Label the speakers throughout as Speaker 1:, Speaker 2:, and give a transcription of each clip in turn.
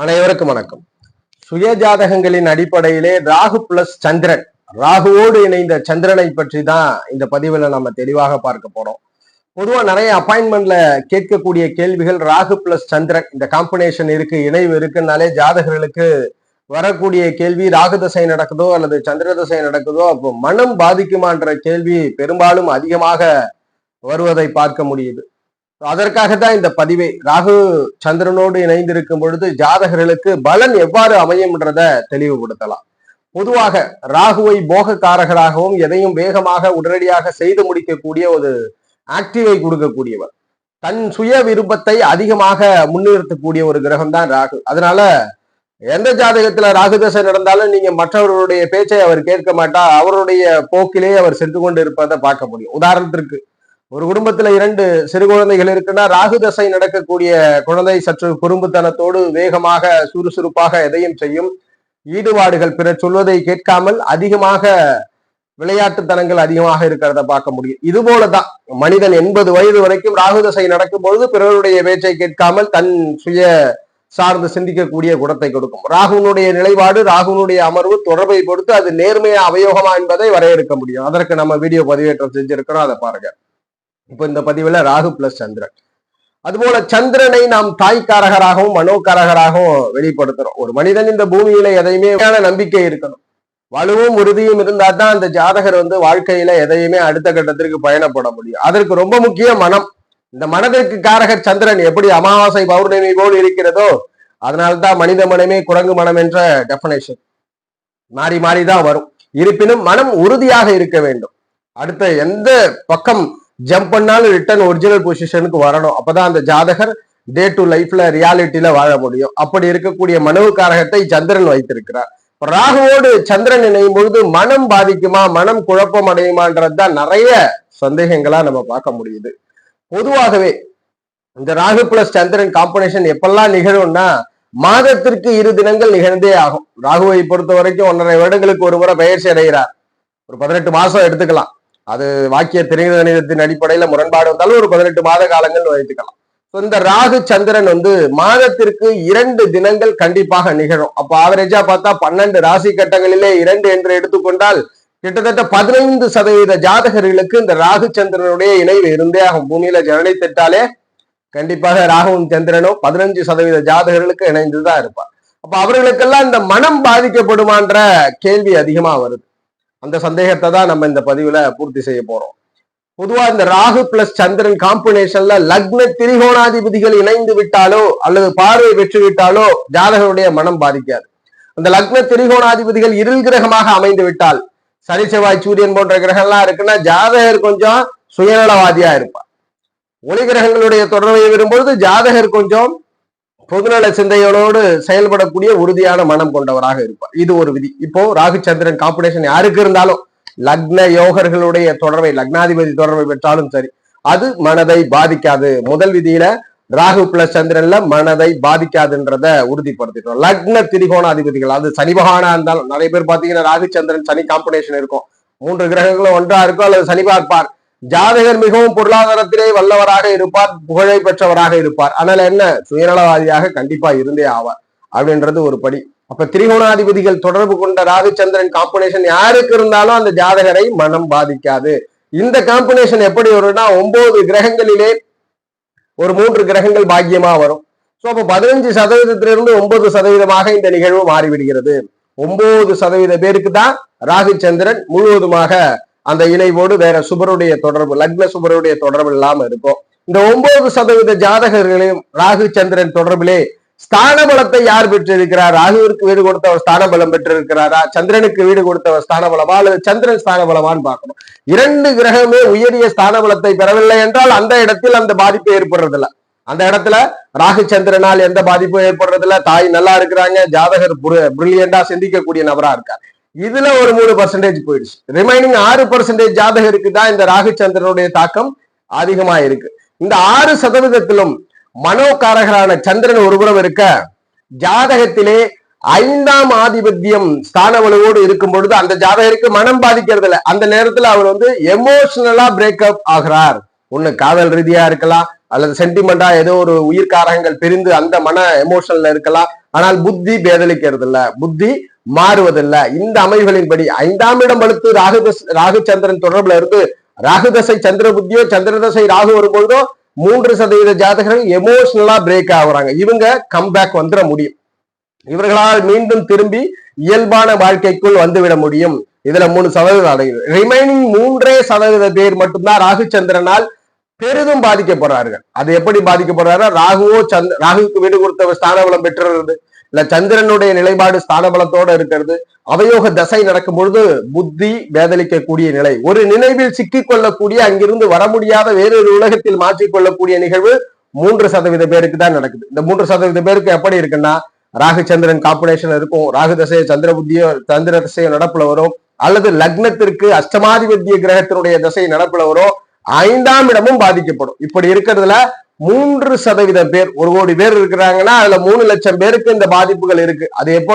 Speaker 1: அனைவருக்கும் வணக்கம். சுய ஜாதகங்களின் அடிப்படையிலே ராகு பிளஸ் சந்திரன், ராகுவோடு இணைந்த சந்திரனை பற்றி தான் இந்த பதிவுல நம்ம தெளிவாக பார்க்க போறோம். பொதுவா நிறைய அப்பாயின்மெண்ட்ல கேட்கக்கூடிய கேள்விகள் ராகு பிளஸ் சந்திரன் இந்த காம்பினேஷன் இருக்கு, இணைவு இருக்குன்னாலே ஜாதகர்களுக்கு வரக்கூடிய கேள்வி ராகு தசை நடக்குதோ அல்லது சந்திர தசை நடக்குதோ அப்போ மனம் பாதிக்குமான்ற கேள்வி பெரும்பாலும் அதிகமாக வருவதை பார்க்க முடியுது. அதற்காகத்தான் இந்த பதிவை. ராகு சந்திரனோடு இணைந்திருக்கும் பொழுது ஜாதகர்களுக்கு பலன் எவ்வாறு அமையும்ன்றத தெளிவுபடுத்தலாம். பொதுவாக ராகுவை போகக்காரகராகவும் எதையும் வேகமாக உடனடியாக செய்து முடிக்கக்கூடிய ஒரு ஆக்டிவை கொடுக்கக்கூடியவர், தன் சுய விருப்பத்தை அதிகமாக முன்னிறுத்தக்கூடிய ஒரு கிரகம் தான் ராகு. அதனால எந்த ஜாதகத்துல ராகு தசை நடந்தாலும் நீங்க மற்றவர்களுடைய பேச்சை அவர் கேட்க மாட்டார், அவருடைய போக்கிலே அவர் சென்று கொண்டு இருப்பதை பார்க்க முடியும். உதாரணத்திற்கு ஒரு குடும்பத்துல 2 சிறு குழந்தைகள் இருக்குன்னா ராகு தசை நடக்கக்கூடிய குழந்தை சற்று குறும்புத்தனத்தோடு வேகமாக சுறுசுறுப்பாக எதையும் செய்யும், ஈடுபாடுகள் பிறர் சொல்வதை கேட்காமல் அதிகமாக விளையாட்டுத்தனங்கள் அதிகமாக இருக்கிறத பார்க்க முடியும். இது போலதான் மனிதன் 80 வயது வரைக்கும் ராகு தசை நடக்கும் பொழுது பிறருடைய பேச்சை கேட்காமல் தன் சுய சார்ந்து சிந்திக்கக்கூடிய குணத்தை கொடுக்கும். ராகுனுடைய நிலைப்பாடு, ராகுனுடைய அமர்வு தொடர்பை பொறுத்து அது நேர்மையா அவயோகமா என்பதை வரையறுக்க முடியும். அதற்கு நம்ம வீடியோ பதிவேற்றம் செஞ்சிருக்கிறோம், அதை பாருங்க. இப்போ இந்த பதிவுல ராகு பிளஸ் சந்திரன், அதுபோல சந்திரனை நாம் தாய்க்காரகராகவும் மனோக்காரகராகவும் வெளிப்படுத்துறோம். ஒரு மனிதன் இந்த பூமியில எதையுமே நம்பிக்கை இருக்கணும், வலுவும் உறுதியும் இருந்தா தான் அந்த ஜாதகர் வாழ்க்கையில எதையுமே அடுத்த கட்டத்திற்கு பயணப்பட முடியும். அதற்கு ரொம்ப முக்கியம் மனம். இந்த மனதிற்கு காரகர் சந்திரன் எப்படி அமாவாசை பௌர்ணமி போல் இருக்கிறதோ அதனால்தான் மனித மனமே குரங்கு மனம் என்ற டெஃபனேஷன் மாறி மாறிதான் வரும். இருப்பினும் மனம் உறுதியாக இருக்க வேண்டும். அடுத்த எந்த பக்கம் ஜம்ப் பண்ணாலும் ரிட்டர்ன் ஒரிஜினல் பொசிஷனுக்கு வரணும். அப்பதான் அந்த ஜாதகர் டே டு லைஃப்ல ரியாலிட்டியில வாழ முடியும். அப்படி இருக்கக்கூடிய மனவுக்காரகத்தை சந்திரன் வைத்திருக்கிறார். ராகுவோடு சந்திரன் இணையும் பொழுது மனம் பாதிக்குமா, மனம் குழப்பம் அடையுமான்றதுதான் நிறைய சந்தேகங்களா நம்ம பார்க்க முடியுது. பொதுவாகவே இந்த ராகு பிளஸ் சந்திரன் காம்பினேஷன் எப்பெல்லாம் நிகழும்னா மாதத்திற்கு 2 தினங்கள் நிகழ்ந்தே ஆகும். ராகுவை பொறுத்த வரைக்கும் 1.5 வருடங்களுக்கு ஒரு முறை பயிற்சி அடைகிறார். ஒரு 18 மாசம் எடுத்துக்கலாம். அது வாக்கிய திரைகணிதத்தின் அடிப்படையில முரண்பாடு வந்தாலும் ஒரு 18 மாத காலங்கள் வைத்துக்கலாம். இந்த ராகு சந்திரன் மாதத்திற்கு 2 தினங்கள் கண்டிப்பாக நிகழும். அப்ப ஆவரேஜா பார்த்தா 12 ராசி கட்டங்களிலே 2 என்று எடுத்துக்கொண்டால் கிட்டத்தட்ட 15% ஜாதகர்களுக்கு இந்த ராகு சந்திரனுடைய இணைவு இருந்தே ஆகும். பூமியில ஜனனித்திட்டாலே கண்டிப்பாக ராகுவும் சந்திரனும் 15% ஜாதகர்களுக்கு இணைந்துதான் இருப்பார். அப்ப அவர்களுக்கெல்லாம் இந்த மனம் பாதிக்கப்படுமான்ற கேள்வி அதிகமா வருது. அந்த சந்தேகத்தை தான் நம்ம இந்த பதிவுல பூர்த்தி செய்ய போறோம். பொதுவா இந்த ராகு பிளஸ் சந்திரன் காம்பினேஷன்ல லக்ன திரிகோணாதிபதிகள் இணைந்து விட்டாலோ அல்லது பார்வை பெற்று விட்டாலோ ஜாதகருடைய மனம் பாதிக்காது. அந்த லக்ன திரிகோணாதிபதிகள் இருள் கிரகமாக அமைந்து விட்டால், சனி செவ்வாய் சூரியன் போன்ற கிரகம்லாம் இருக்குன்னா ஜாதகர் கொஞ்சம் சுயநலவாதியா இருப்பார். ஒளி கிரகங்களுடைய தொடர்பை வரும்பொழுது ஜாதகர் கொஞ்சம் பொதுநல சிந்தையோடு செயல்படக்கூடிய உறுதியான மனம் கொண்டவராக இருப்பார். இது ஒரு விதி. இப்போ ராகு சந்திரன் காம்பினேஷன் யாருக்கு இருந்தாலும் லக்ன யோகர்களுடைய தொடர்பை, லக்னாதிபதி தொடர்பை பெற்றாலும் சரி, அது மனதை பாதிக்காது. முதல் விதியில ராகு பிளஸ் சந்திரன்ல மனதை பாதிக்காதுன்றத உறுதிப்படுத்திட்டோம். லக்ன திரிகோணாதிபதிகள், அது சனி பகவானா இருந்தாலும் நிறைய பேர் பாத்தீங்கன்னா ராகு சந்திரன் சனி காம்பினேஷன் இருக்கும், 3 கிரகங்களும் ஒன்றா இருக்கும் அல்லது சனி பார்ப்பார். ஜாதகர் மிகவும் பொருளாதாரத்திலே வல்லவராக இருப்பார், புகழை பெற்றவராக இருப்பார். அதனால என்ன, சுயநலவாதியாக கண்டிப்பா இருந்தே ஆவார் அப்படின்றது ஒரு படி. அப்ப திரிகோணாதிபதிகள் தொடர்பு கொண்ட ராகு சந்திரன் காம்பினேஷன் யாருக்கு இருந்தாலும் அந்த ஜாதகரை மனம் பாதிக்காது. இந்த காம்பினேஷன் எப்படி வரும்னா 9 கிரகங்களிலே ஒரு 3 கிரகங்கள் பாக்கியமா வரும். சோ அப்ப 15%லிருந்து 9% இந்த நிகழ்வு மாறிவிடுகிறது. 9% பேருக்கு தான் ராகு சந்திரன் முழுவதுமாக அந்த இணைவோடு வேற சுபருடைய தொடர்பு, லக்ன சுபருடைய தொடர்பு இல்லாம இருக்கும். இந்த 9% ஜாதகர்களையும் ராகு சந்திரன் தொடர்பிலே ஸ்தான பலத்தை யார் பெற்றிருக்கிறார்? ராகுவிற்கு வீடு கொடுத்தவர் ஸ்தான பலம் பெற்றிருக்கிறாரா, சந்திரனுக்கு வீடு கொடுத்தவர் ஸ்தான பலமா அல்லது சந்திரன் ஸ்தான பலமான்னு பார்க்கணும். 2 கிரகமே உயரிய ஸ்தான பலத்தை பெறவில்லை என்றால் அந்த இடத்தில் அந்த பாதிப்பு ஏற்படுறதில்ல. அந்த இடத்துல ராகு சந்திரனால் எந்த பாதிப்பும் ஏற்படுறதில்ல. தாய் நல்லா இருக்கிறாங்க, ஜாதகர் பிரில்லியண்டா சிந்திக்கக்கூடிய நபரா இருக்கார். இதுல ஒரு 3% போயிடுச்சு. ரிமைனிங் 6% ஜாதகருக்கு தான் இந்த ராகு சந்திரனுடைய தாக்கம் அதிகமா இருக்கு. இந்த 6%த்திலும் மனோகாரகரான சந்திரன் ஒருபுறம் இருக்க, ஜாதகத்திலே 5ஆம் ஆதிபத்தியம் ஸ்தான வலுவோடு இருக்கும் பொழுது அந்த ஜாதகருக்கு மனம் பாதிக்கிறது இல்லை. அந்த நேரத்துல அவர் எமோஷனலா பிரேக்கப் ஆகிறார். ஒண்ணு காதல் ரீதியா இருக்கலாம், அல்லது சென்டிமெண்டா ஏதோ ஒரு உயிர்காரகங்கள் பிரிந்து அந்த மன எமோஷன்ல இருக்கலாம். ஆனால் புத்தி பேதலிக்கிறது இல்ல, புத்தி மாறுவதில்லை. இந்த அமைவுகளின்படி 5ஆம் இடம் வலுத்து ராகு சந்திரன் தொடர்புல இருந்து ராகு தசை சந்திர புத்தியோ சந்திர தசை ராகு வரும்பொழுதோ 3% ஜாதகர்கள் எமோஷனலா பிரேக் ஆகுறாங்க. இவங்க கம்பேக் வந்துட முடியும். இவர்களால் மீண்டும் திரும்பி இயல்பான வாழ்க்கைக்குள் வந்துவிட முடியும். இதுல 3% அடையுது. ரிமைனிங் 3% பேர் மட்டும்தான் ராகு சந்திரனால் பெரிதும் பாதிக்கப்படுறார்கள். அது எப்படி பாதிக்கப்படுறாரு? ராகுவுக்கு வீடு கொடுத்த ஸ்தானபலம் பெற்றுறது, இல்ல சந்திரனுடைய நிலைப்பாடு ஸ்தானபலத்தோட இருக்கிறது, அவயோக தசை நடக்கும் பொழுது புத்தி வேதலிக்கக்கூடிய நிலை, ஒரு நினைவில் சிக்கிக் கொள்ளக்கூடிய, அங்கிருந்து வர முடியாத வேறொரு உலகத்தில் மாற்றிக்கொள்ளக்கூடிய நிகழ்வு 3% பேருக்கு தான் நடக்குது. இந்த 3% பேருக்கு எப்படி இருக்குன்னா, ராகு சந்திரன் காம்பினேஷன் இருக்கும், ராகு தசையோ சந்திர புத்தியோ சந்திர தசையோ நடப்புல வரும், அல்லது லக்னத்திற்கு அஷ்டமாதிபத்திய கிரகத்தினுடைய தசை நடப்புல வரும், 5ஆம் இடமும் பாதிக்கப்படும். இப்படி இருக்கிறதுல 3% பேர், 1 கோடி பேர் இருக்கிறாங்கன்னா அதுல 3 லட்சம் பேருக்கு இந்த பாதிப்புகள் இருக்கு. அது எப்போ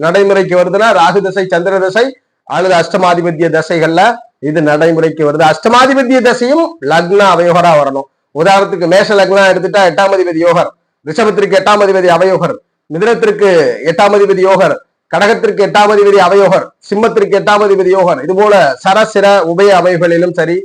Speaker 1: நடைமுறைக்கு வருதுன்னா, ராகு தசை சந்திர தசை அல்லது அஷ்டமாதிபத்திய தசைகள்ல இது நடைமுறைக்கு வருது. அஷ்டமாதிபத்திய தசையும் லக்ன அவயோகரா வரணும். உதாரணத்துக்கு மேஷ லக்னம் எடுத்துட்டா 8ஆம் அதிபதி யோகர், ரிஷபத்திற்கு 8ஆம் அதிபதி அவயோகர், மிதுனத்திற்கு 8ஆம் அதிபதி யோகர், கடகத்திற்கு 8ஆம் அதிபதி அவயோகர், சிம்மத்திற்கு 8ஆம் அதிபதி யோகர். இது போல சரசிர உபய அமைவுகளிலும் சரி,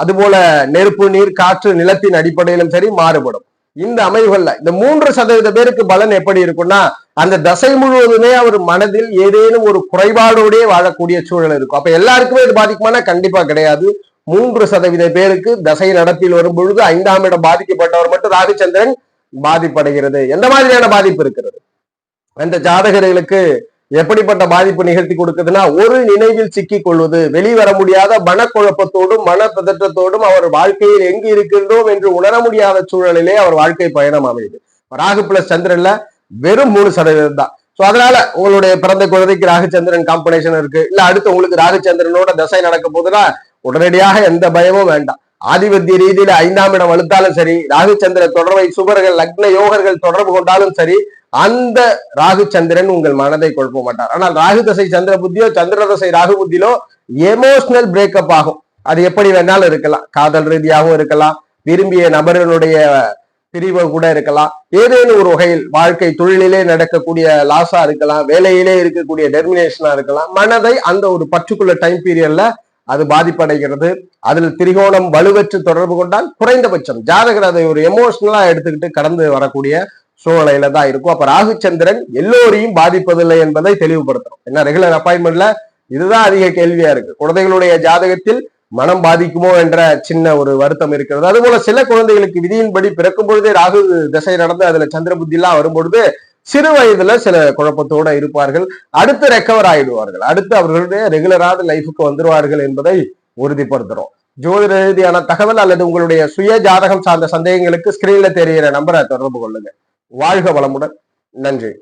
Speaker 1: அதுபோல நெருப்பு நீர் காற்று நிலத்தின் அடிப்படையிலும் சரி மாறுபடும். இந்த அமைவுகள்ல இந்த 3% பேருக்கு பலன் எப்படி இருக்கும்னா, அந்த தசை முழுவதுமே அவர் மனதில் ஏதேனும் ஒரு குறைபாடோடே வாழக்கூடிய சூழல் இருக்கும். அப்ப எல்லாருக்குமே இது பாதிக்குமானா கண்டிப்பா கிடையாது. 3% பேருக்கு தசை நடப்பில் வரும் பொழுது 5ஆம் இடம் பாதிக்கப்பட்டவர் மட்டும் ராகுச்சந்திரன் பாதிப்படைகிறது. எந்த மாதிரியான பாதிப்பு இருக்கிறது? அந்த ஜாதகர்களுக்கு எப்படிப்பட்ட பாதிப்பு நிகழ்த்தி கொடுக்குதுன்னா, ஒரு நினைவில் சிக்கிக் கொள்வது, வெளிவர முடியாத மனக்குழப்பத்தோடும் மனப்பதற்றத்தோடும் அவர் வாழ்க்கையில் எங்கு இருக்கின்றோம் என்று உணர முடியாத சூழலிலே அவர் வாழ்க்கை பயணம் அமையுது. ராகு பிளஸ் சந்திரன்ல வெறும் 3% தான். சோ அதனால உங்களுடைய பிறந்த குழந்தைக்கு ராகுச்சந்திரன் காம்பினேஷன் இருக்கு, இல்ல அடுத்து உங்களுக்கு ராகுச்சந்திரனோட தசை நடக்க போதுன்னா உடனடியாக எந்த பயமும் வேண்டாம். ஆதிபத்திய ரீதியில 5ஆம் இடம் வலுத்தாலும் சரி, ராகுச்சந்திர தொடர்பை சுபர்கள் லக்ன யோகர்கள் தொடர்பு கொண்டாலும் சரி, அந்த ராகுச்சந்திரன் உங்கள் மனதை குழப்ப மாட்டார். ஆனால் ராகு தசை சந்திர புத்தியோ சந்திர தசை ராகு புத்தியிலோ எமோஷனல் பிரேக்கப் ஆகும். அது எப்படி வேணாலும் இருக்கலாம், காதல் ரீதியாகவும் இருக்கலாம், விரும்பிய நபர்களுடைய பிரிவு கூட இருக்கலாம், ஏதேனும் ஒரு வகையில் வாழ்க்கை தொழிலிலே நடக்கக்கூடிய லாஸா இருக்கலாம், வேலையிலே இருக்கக்கூடிய டெர்மினேஷனா இருக்கலாம். மனதை அந்த ஒரு பர்டிகுலர் டைம் பீரியட்ல அது பாதிப்படைகிறது. அதில் திரிகோணம் வலுவற்று தொடர்பு கொண்டால் குறைந்தபட்சம் ஜாதகர் அதை ஒரு எமோஷனலா எடுத்துக்கிட்டு கடந்து வரக்கூடிய சூழ்நிலையில தான் இருக்கும். அப்ப ராகுச்சந்திரன் எல்லோரையும் பாதிப்பதில்லை என்பதை தெளிவுபடுத்தணும். ஏன்னா ரெகுலர் அப்பாயின்மெண்ட்ல இதுதான் அதிக கேள்வியா இருக்கு. குழந்தைகளுடைய ஜாதகத்தில் மனம் பாதிக்குமோ என்ற சின்ன ஒரு வருத்தம் இருக்கிறது. அதுபோல சில குழந்தைகளுக்கு விதியின்படி பிறக்கும் பொழுதே ராகு திசை நடந்து அதுல சந்திர புத்தி எல்லாம் வரும்பொழுது சிறு வயதுல சில குழப்பத்தோட இருப்பார்கள், அடுத்து ரெக்கவர் ஆயிடுவார்கள், அடுத்து அவர்களுடைய ரெகுலரான லைஃபுக்கு வந்துருவார்கள் என்பதை உறுதிப்படுத்துறோம். ஜோதிட ரீதியான தகவல் அல்லது உங்களுடைய சுய ஜாதகம் சார்ந்த சந்தேகங்களுக்கு ஸ்கிரீன்ல தெரிகிற நம்பரை தொடர்பு கொள்ளுங்க. வாழ்க வளமுடன். நன்றி.